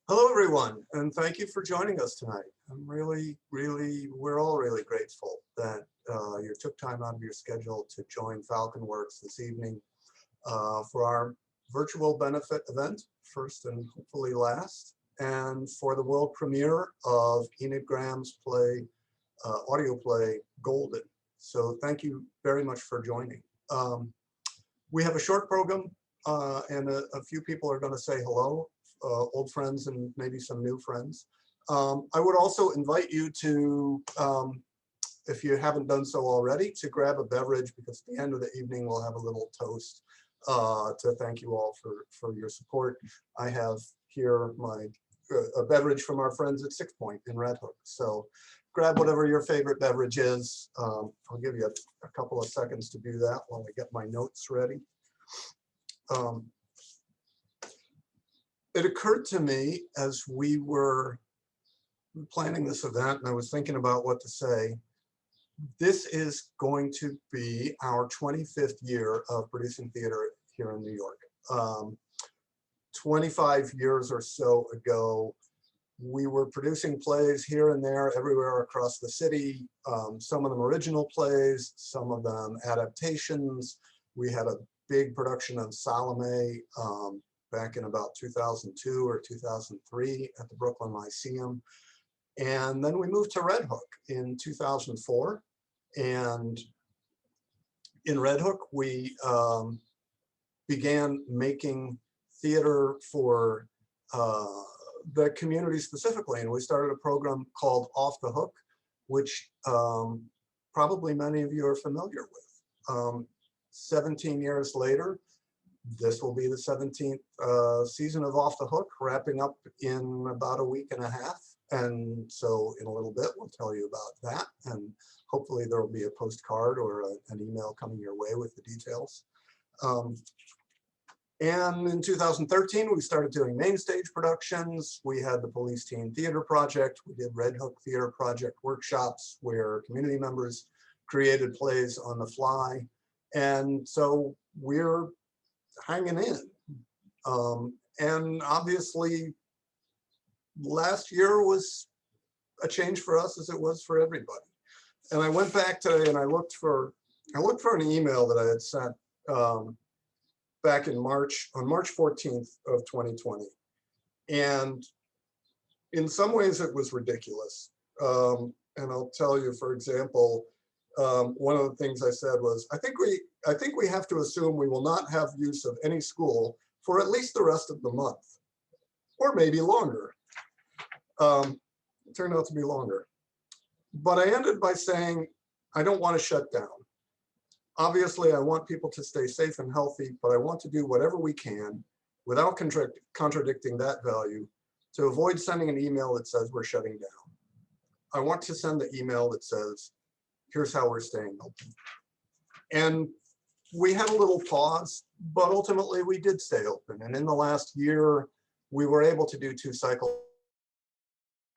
Hello, everyone, and thank you for joining us tonight. We're all really grateful that you took time out of your schedule to join FalconWorks this evening for our virtual benefit event, first and hopefully last, and for the world premiere of Enid Graham's play, audio play, Golden. So thank you very much for joining. We have a short program and a few people are going to say hello. Old friends and maybe some new friends. I would also invite you to, if you haven't done so already, to grab a beverage, because at the end of the evening we'll have a little toast to thank you all for your support. I have here a beverage from our friends at Six Point in Red Hook. So grab whatever your favorite beverage is. I'll give you a couple of seconds to do that while I get my notes ready. It occurred to me as we were planning this event, and I was thinking about what to say, this is going to be our 25th year of producing theater here in New York. 25 years or so ago, we were producing plays here and there, everywhere across the city, some of them original plays, some of them adaptations. We had a big production of Salome back in about 2002 or 2003 at the Brooklyn Lyceum. And then we moved to Red Hook in 2004. And in Red Hook, we began making theater for the community specifically. And we started a program called Off the Hook, which probably many of you are familiar with. 17 years later, this will be the 17th season of Off the Hook, wrapping up in about a week and a half. And so in a little bit, we'll tell you about that. And hopefully there will be a postcard or an email coming your way with the details. And in 2013, we started doing main stage productions. We had the Police Teen Theater Project. We did Red Hook Theater Project workshops where community members created plays on the fly. And so we're hanging in. And obviously, last year was a change for us as it was for everybody. And I went back today and I looked for an email that I had sent back in March, on March 14th of 2020. And in some ways it was ridiculous. And I'll tell you, for example, one of the things I said was, I think we have to assume we will not have use of any school for at least the rest of the month, or maybe longer. It turned out to be longer. But I ended by saying, I don't want to shut down. Obviously, I want people to stay safe and healthy, but I want to do whatever we can without contradicting that value to avoid sending an email that says we're shutting down. I want to send the email that says, here's how we're staying open. And we had a little pause, but ultimately we did stay open. And in the last year, we were able to do 2 cycles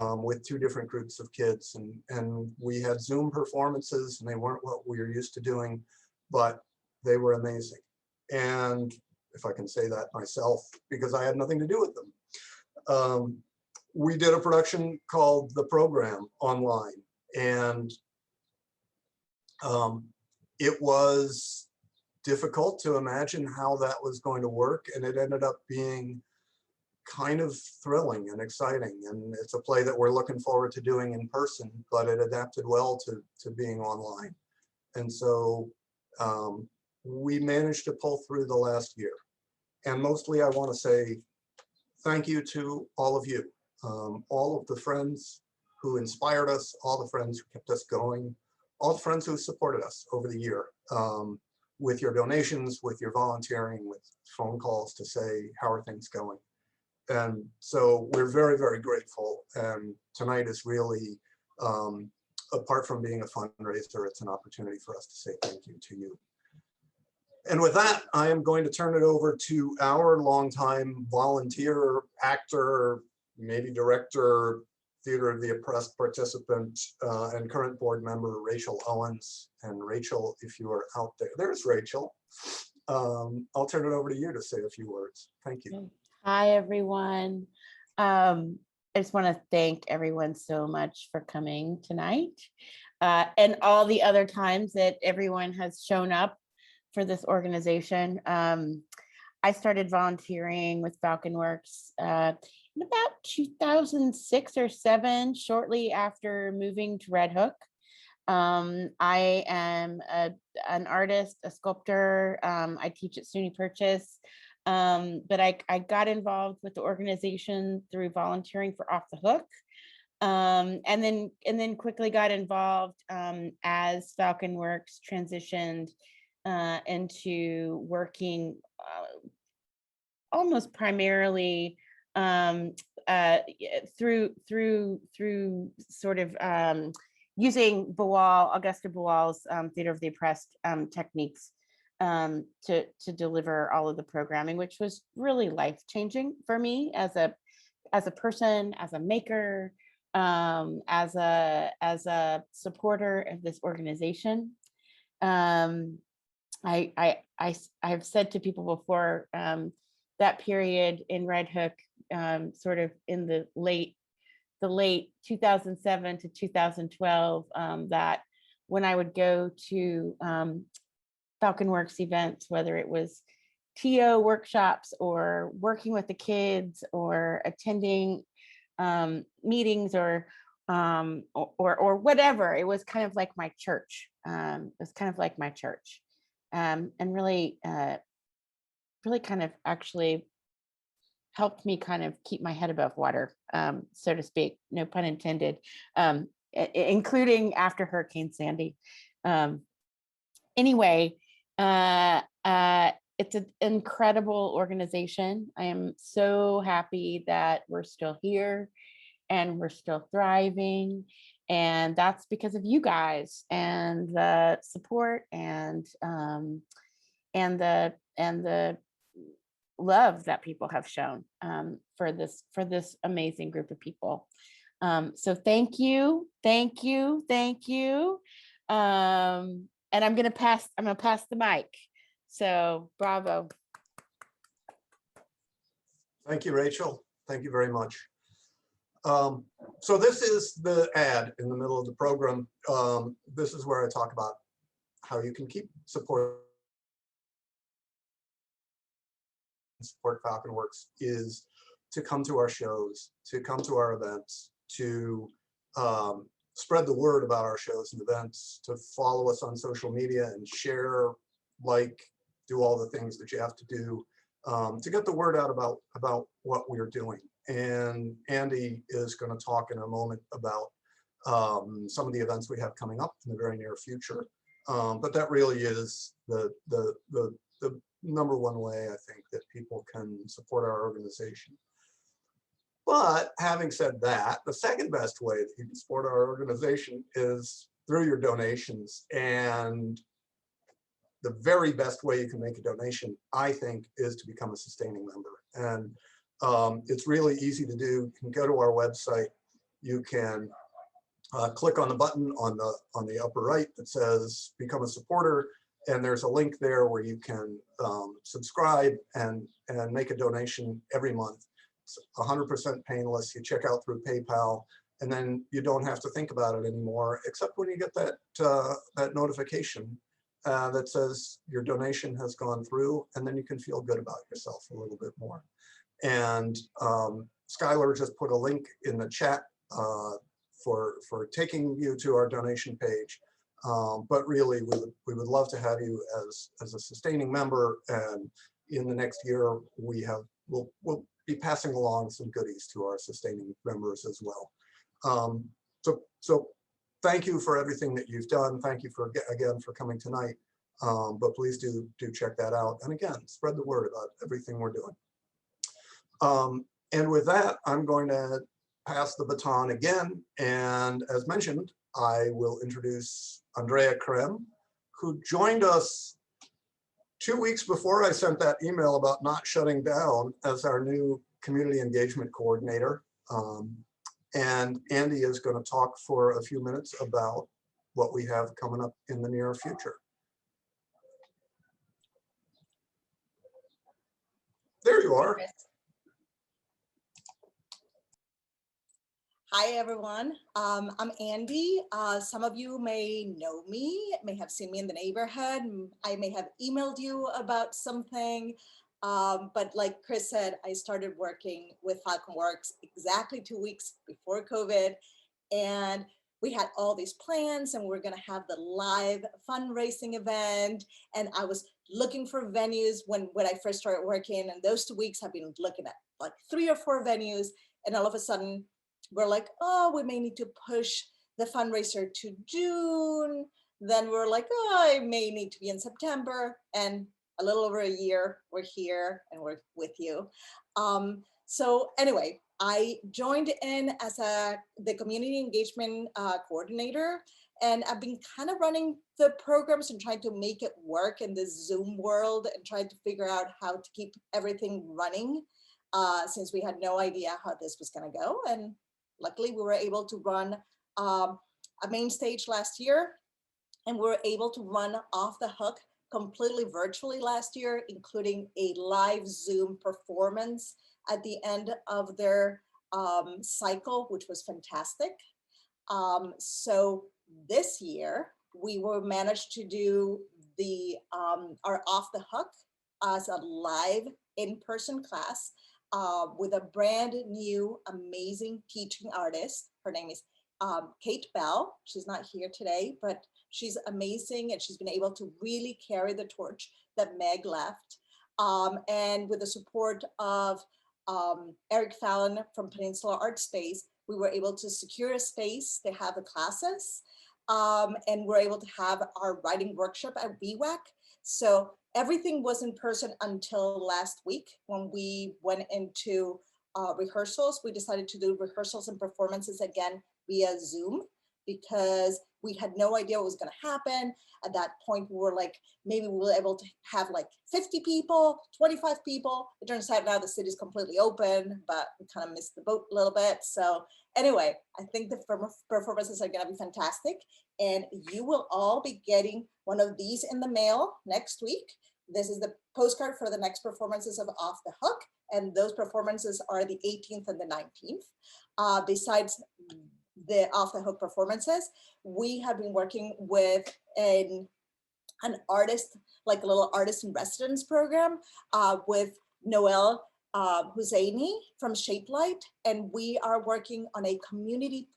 with 2 different groups of kids. And we had Zoom performances, and they weren't what we were used to doing, but they were amazing. And if I can say that myself, because I had nothing to do with them. We did a production called The Program online. And it was difficult to imagine how that was going to work, and it ended up being kind of thrilling and exciting. And it's a play that we're looking forward to doing in person, but it adapted well to being online. And so we managed to pull through the last year. And mostly I want to say thank you to all of you, all of the friends who inspired us, all the friends who kept us going, all the friends who supported us over the year with your donations, with your volunteering, with phone calls to say, how are things going? And so we're very, very grateful. And tonight is really, apart from being a fundraiser, it's an opportunity for us to say thank you to you. And with that, I am going to turn it over to our longtime volunteer, actor, maybe director, Theater of the Oppressed participant, and current board member, Rachel Owens. And Rachel, if you are out there, there's Rachel. I'll turn it over to you to say a few words. Thank you. Hi, everyone. I just want to thank everyone so much for coming tonight, and all the other times that everyone has shown up for this organization. I started volunteering with Falcon Works in about 2006 or 7, shortly after moving to Red Hook. I am an artist, a sculptor. I teach at SUNY Purchase, but I got involved with the organization through volunteering for Off the Hook, and then quickly got involved as Falcon Works transitioned into working almost primarily through sort of using Augusta Boal's Theater of the Oppressed techniques to deliver all of the programming, which was really life-changing for me as a person, as a maker, as a supporter of this organization. I've said to people before, that period in Red Hook, sort of in the late 2007 to 2012, that when I would go to Falcon Works events, whether it was TO workshops or working with the kids or attending meetings or whatever, it was kind of like my church. It was kind of like my church, and really kind of actually helped me kind of keep my head above water, so to speak, no pun intended, including after Hurricane Sandy. Anyway, it's an incredible organization. I am so happy that we're still here and we're still thriving. And that's because of you guys and the support and the love that people have shown for this amazing group of people. So thank you. And I'm gonna pass the mic. So bravo. Thank you, Rachel. Thank you very much. So this is the ad in the middle of the program. This is where I talk about how you can keep support Falcon Works, is to come to our shows, to come to our events, to spread the word about our shows and events, to follow us on social media and share, do all the things that you have to do to get the word out about what we're doing. And Andy is going to talk in a moment about some of the events we have coming up in the very near future. But that really is the number one way I think that people can support our organization. But having said that, the second best way that you can support our organization is through your donations. And the very best way you can make a donation, I think, is to become a sustaining member. And it's really easy to do. You can go to our website. You can click on the button on the upper right that says become a supporter. And there's a link there where you can subscribe and make a donation every month. It's 100% painless. You check out through PayPal, and then you don't have to think about it anymore, except when you get that notification that says your donation has gone through, and then you can feel good about yourself a little bit more. And Skylar just put a link in the chat for taking you to our donation page. But really, we would love to have you as a sustaining member, and in the next year we'll be passing along some goodies to our sustaining members as well. So thank you for everything that you've done. Thank you again for coming tonight. But please do check that out, and again, spread the word about everything we're doing. And with that, I'm going to pass the baton again, and as mentioned, I will introduce Andrea Krem, who joined us 2 weeks before I sent that email about not shutting down, as our new community engagement coordinator. And Andy is going to talk for a few minutes about what we have coming up in the near future. There you are. Hi, everyone. I'm Andy. Some of you may know me, may have seen me in the neighborhood. I may have emailed you about something. But like Chris said, I started working with Falcon Works exactly 2 weeks before COVID. And we had all these plans and we were going to have the live fundraising event. And I was looking for venues when I first started working. And those 2 weeks I've been looking at like 3 or 4 venues. And all of a sudden, we're like, oh, we may need to push the fundraiser to June. Then we're like, oh, it may need to be in September. And a little over a year, we're here and we're with you. So anyway, I joined in as the community engagement coordinator, and I've been kind of running the programs and trying to make it work in this Zoom world and trying to figure out how to keep everything running since we had no idea how this was going to go. And luckily, we were able to run a main stage last year, and we were able to run Off the Hook completely virtually last year, including a live Zoom performance at the end of their cycle, which was fantastic. So this year, we were managed to do our Off the Hook as a live in-person class with a brand new, amazing teaching artist. Her name is Kate Bell. She's not here today, but she's amazing, and she's been able to really carry the torch that Meg left. And with the support of Eric Fallon from Peninsula Art Space, we were able to secure a space to have the classes, and we're able to have our writing workshop at BWAC. So everything was in person until last week when we went into rehearsals. We decided to do rehearsals and performances again via Zoom because we had no idea what was going to happen. At that point, we were like, maybe we were able to have like 50 people, 25 people. It turns out now the city's completely open, but we kind of missed the boat a little bit. So anyway, I think the performances are going to be fantastic. And you will all be getting one of these in the mail next week. This is the postcard for the next performances of Off the Hook. And those performances are the 18th and the 19th. Besides the Off the Hook performances, we have been working with an artist, like a little artist in residence program with Noel Husseini from Shape Light, and we are working on a community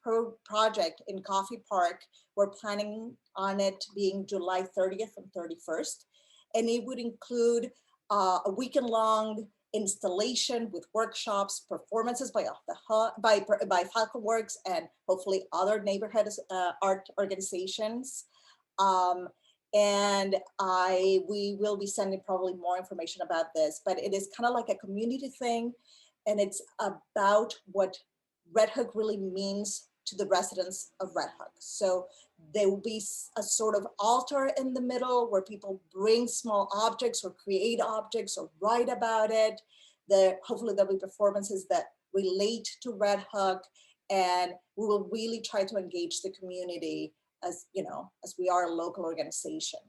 project in Coffee Park. We're planning on it being July 30th and 31st, and it would include a weekend-long installation with workshops, performances by Off the Hook, by Falcon Works, and hopefully other neighborhood art organizations. And we will be sending probably more information about this, but it is kind of like a community thing, and it's about what Red Hook really means to the residents of Red Hook. So there will be a sort of altar in the middle where people bring small objects or create objects or write about it. Hopefully there'll be performances that relate to Red Hook, and we will really try to engage the community as we are a local organization.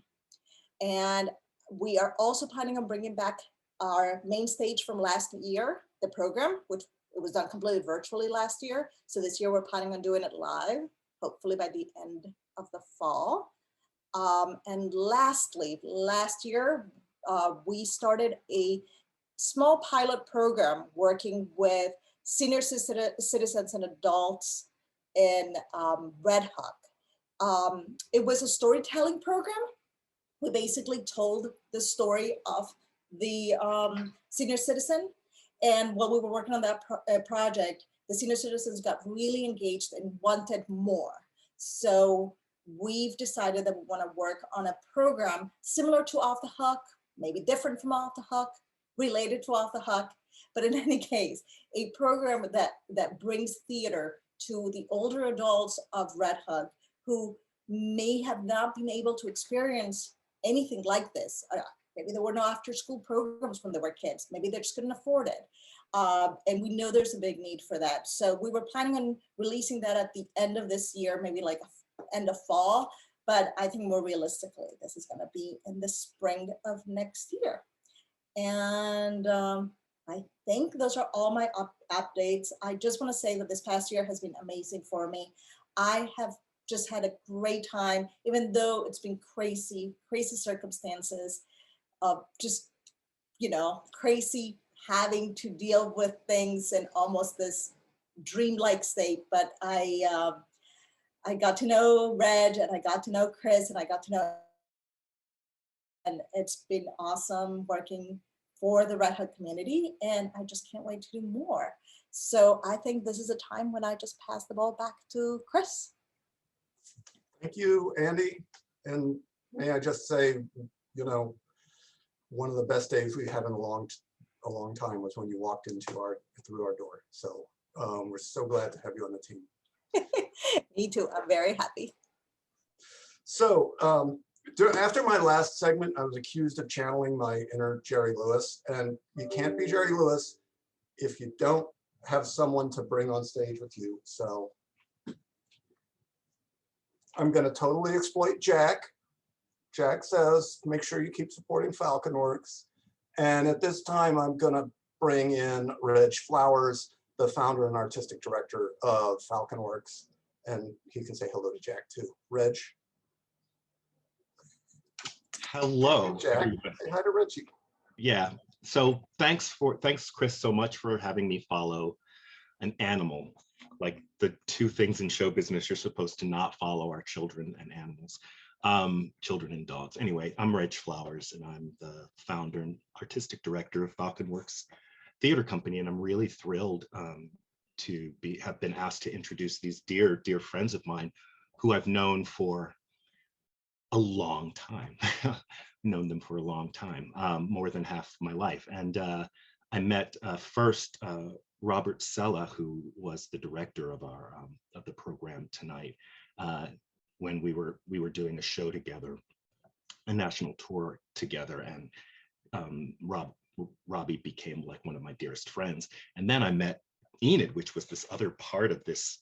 And we are also planning on bringing back our main stage from last year, the program, which it was done completely virtually last year. So this year we're planning on doing it live, hopefully by the end of the fall. And lastly, last year, we started a small pilot program working with senior citizens and adults in Red Hook. It was a storytelling program. We basically told the story of the senior citizen. And while we were working on that project, the senior citizens got really engaged and wanted more. So we've decided that we want to work on a program similar to Off the Hook, maybe different from Off the Hook, related to Off the Hook, but in any case, a program that brings theater to the older adults of Red Hook who may have not been able to experience anything like this. Maybe there were no after school programs when they were kids. Maybe they just couldn't afford it. And we know there's a big need for that. So we were planning on releasing that at the end of this year, maybe like end of fall, but I think more realistically, this is gonna be in the spring of next year. And I think those are all my updates. I just want to say that this past year has been amazing for me. I have just had a great time, even though it's been crazy, crazy circumstances, just, you know, crazy having to deal with things in almost this dreamlike state. But I got to know Reg, and I got to know Chris, and I got to know, and it's been awesome working for the Red Hook community, and I just can't wait to do more. So I think this is a time when I just pass the ball back to Chris. Thank you, Andy. And may I just say, you know, one of the best days we had in a long time was when you walked through our door. So we're so glad to have you on the team. Me too. I'm very happy. So after my last segment, I was accused of channeling my inner Jerry Lewis, and you can't be Jerry Lewis if you don't have someone to bring on stage with you. So I'm going to totally exploit Jack. Jack says, make sure you keep supporting FalconWorks. And at this time, I'm going to bring in Reg Flowers, the founder and artistic director of FalconWorks. And he can say hello to Jack too. Reg. Hello, Jack. everybody. Say hi to Reggie. Yeah. So thanks, Chris, so much for having me follow an animal. Like the two things in show business you're supposed to not follow are children and animals, children and dogs. Anyway, I'm Reg Flowers, and I'm the founder and artistic director of FalconWorks Theater Company, and I'm really thrilled to have been asked to introduce these dear friends of mine who I've known for a long time. Known them for a long time, more than half my life. And I met first Robert Sella, who was the director of our of the program tonight, when we were doing a show together, a national tour together, and Robbie became like one of my dearest friends. And then I met Enid, which was this other part of this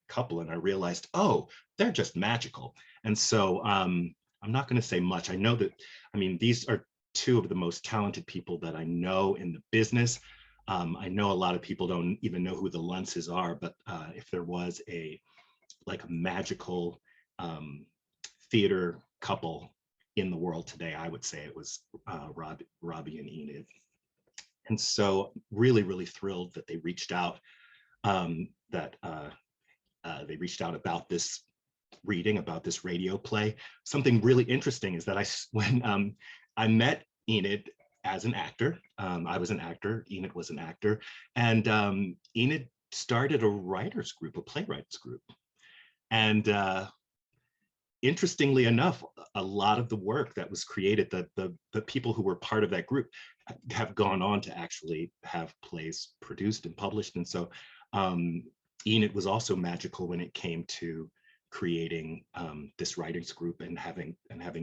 couple, and I realized, oh, they're just magical. And so I'm not going to say much. I know that, I mean, these are two of the most talented people that I know in the business. I know a lot of people don't even know who the Luntses are, but if there was a magical theater couple in the world today, I would say it was Robbie and Enid. And so really thrilled that they reached out, they reached out about this reading, about this radio play. Something really interesting is that when I met Enid as an actor, I was an actor, Enid was an actor, and Enid started a writers group, a playwrights group. And interestingly enough, a lot of the work that was created, the people who were part of that group have gone on to actually have plays produced and published. And so Enid was also magical when it came to creating this writers group and having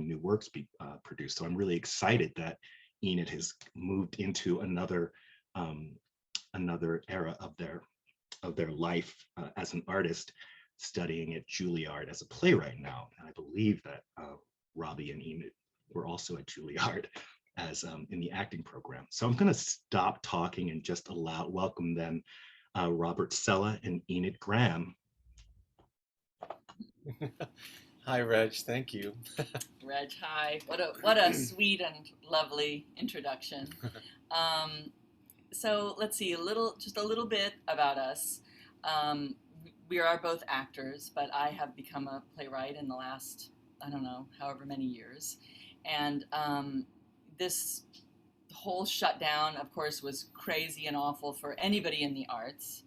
new works be produced. So I'm really excited that Enid has moved into another era of their life as an artist, studying at Juilliard as a playwright now. And I believe that Robbie and Enid were also at Juilliard as in the acting program. So I'm going to stop talking and just welcome them, Robert Sella and Enid Graham. Hi, Reg. Thank you. Reg, hi. What a sweet and lovely introduction. So let's see just a little bit about us. We are both actors, but I have become a playwright in the last, I don't know, however many years. And this whole shutdown, of course, was crazy and awful for anybody in the arts.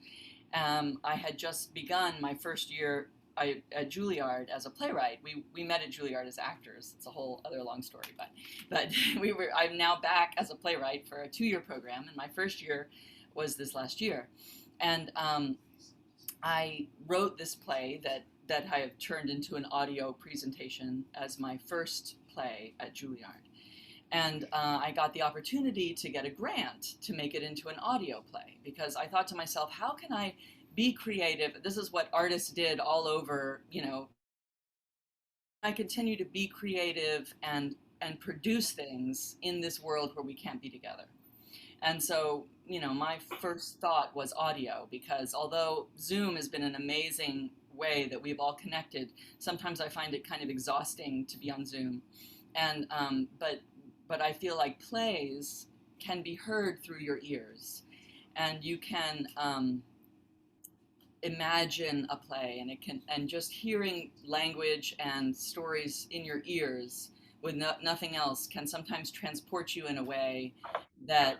I had just begun my first year at Juilliard as a playwright. We met at Juilliard as actors. It's a whole other long story, but I'm now back as a playwright for a 2-year program, and my first year was this last year. And I wrote this play that I have turned into an audio presentation as my first play at Juilliard. And I got the opportunity to get a grant to make it into an audio play, because I thought to myself, how can I be creative? This is what artists did all over, you know. I continue to be creative and produce things in this world where we can't be together. And so, you know, my first thought was audio, because although Zoom has been an amazing way that we've all connected, sometimes I find it kind of exhausting to be on Zoom. And but I feel like plays can be heard through your ears, and you can imagine a play, and it can, and just hearing language and stories in your ears with nothing else can sometimes transport you in a way that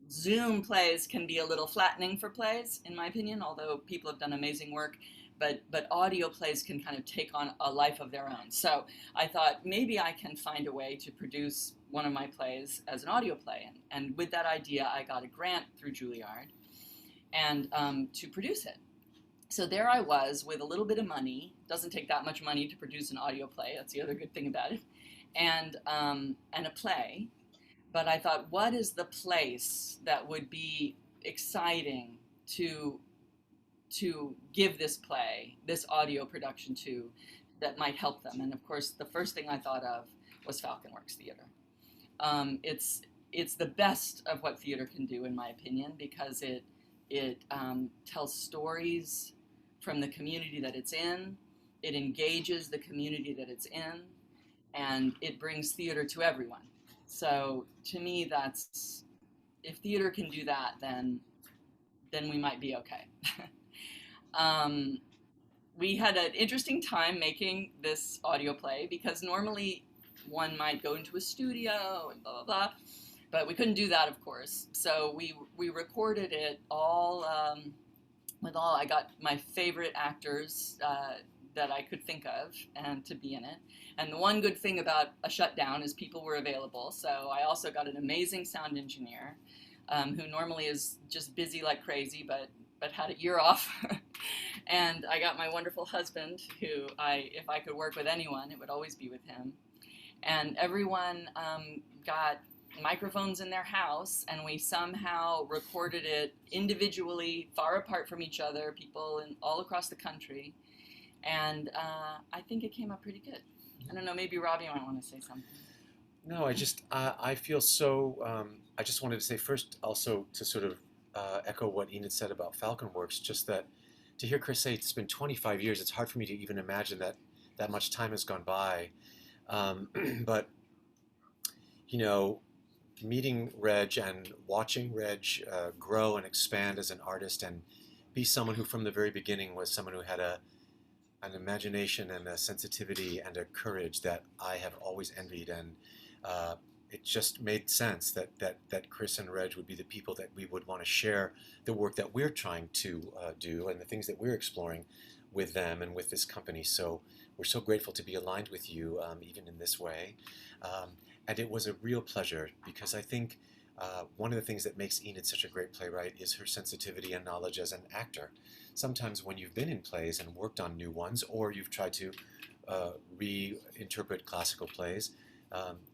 Zoom plays can be a little flattening for plays, in my opinion, although people have done amazing work. But audio plays can kind of take on a life of their own. So I thought maybe I can find a way to produce one of my plays as an audio play. And with that idea, I got a grant through Juilliard and to produce it. So there I was with a little bit of money. Doesn't take that much money to produce an audio play. That's the other good thing about it, and a play. But I thought, what is the place that would be exciting to give this play, this audio production to, that might help them? And of course, the first thing I thought of was Falcon Works Theater. It's the best of what theater can do, in my opinion, because it tells stories from the community that it's in, it engages the community that it's in, and it brings theater to everyone. So to me, that's, if theater can do that, then we might be okay. We had an interesting time making this audio play, because normally one might go into a studio and blah, blah, blah. But we couldn't do that, of course. So we recorded it all I got my favorite actors that I could think of and to be in it. And the one good thing about a shutdown is people were available. So I also got an amazing sound engineer who normally is just busy like crazy, but had a year off. And I got my wonderful husband, who if I could work with anyone, it would always be with him. And everyone got microphones in their house, and we somehow recorded it individually, far apart from each other, people all across the country. And I think it came out pretty good. I don't know, maybe Robbie might want to say something. No, I feel so, I just wanted to say first also to sort of echo what Enid said about Falcon Works, just that to hear Chris say it's been 25 years, it's hard for me to even imagine that much time has gone by. But, you know, meeting Reg and watching Reg grow and expand as an artist and be someone who from the very beginning was someone who had an imagination and a sensitivity and a courage that I have always envied, and it just made sense that Chris and Reg would be the people that we would want to share the work that we're trying to do and the things that we're exploring with them and with this company. So we're so grateful to be aligned with you, even in this way. And it was a real pleasure, because I think one of the things that makes Enid such a great playwright is her sensitivity and knowledge as an actor. Sometimes when you've been in plays and worked on new ones, or you've tried to reinterpret classical plays,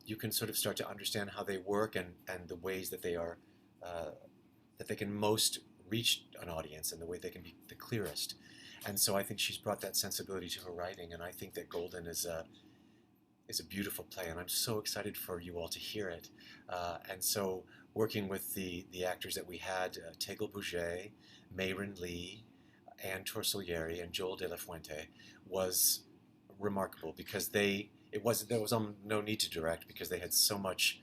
you can sort of start to understand how they work and the ways that they are, that they can most reach an audience and the way they can be the clearest. And so I think she's brought that sensibility to her writing, and I think that Golden is a beautiful play, and I'm so excited for you all to hear it. And so working with the actors that we had, Tegel Bouget, Mayron Lee, Anne Torsolieri, and Joel De La Fuente, was remarkable, because there was no need to direct, because they had so much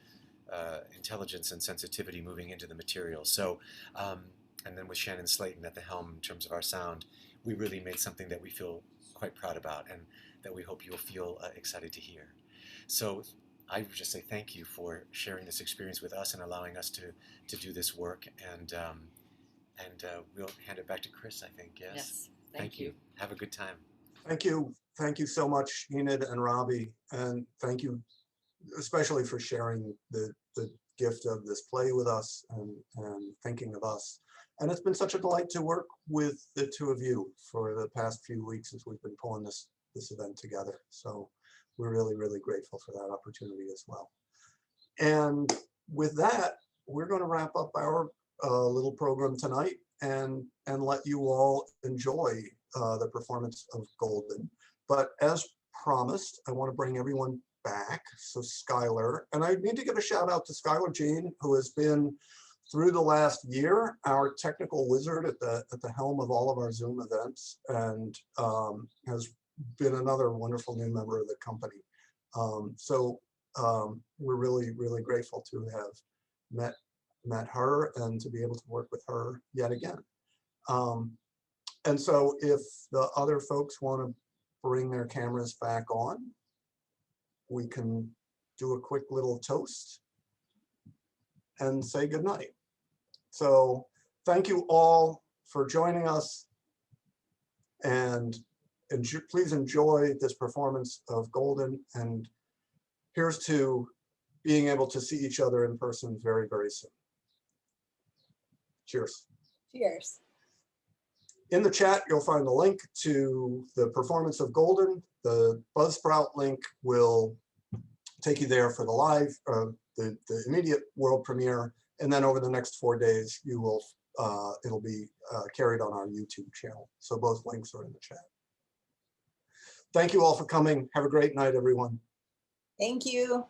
intelligence and sensitivity moving into the material. So, and then with Shannon Slayton at the helm in terms of our sound, we really made something that we feel quite proud about, and that we hope you'll feel excited to hear. So I would just say thank you for sharing this experience with us and allowing us to do this work. And we'll hand it back to Chris, I think. Yes. Yes. Thank you. Have a good time. Thank you. Thank you so much, Enid and Robbie. And thank you especially for sharing the gift of this play with us and thinking of us. And it's been such a delight to work with the two of you for the past few weeks as we've been pulling this event together. So we're really, really grateful for that opportunity as well. And with that, we're going to wrap up our little program tonight and let you all enjoy the performance of Golden. But as promised, I want to bring everyone back. So Skylar, and I need to give a shout out to Skylar Jean, who has been through the last year, our technical wizard at the helm of all of our Zoom events, and has been another wonderful new member of the company. We're really, really grateful to have met her and to be able to work with her yet again. And so if the other folks want to bring their cameras back on, we can do a quick little toast and say goodnight. So thank you all for joining us, and please enjoy this performance of Golden, and here's to being able to see each other in person very, very soon. Cheers. Cheers. In the chat, you'll find the link to the performance of Golden. The Buzzsprout link will take you there for the live, the immediate world premiere. And then over the next 4 days, you will it'll be carried on our YouTube channel. So both links are in the chat. Thank you all for coming. Have a great night, everyone. Thank you.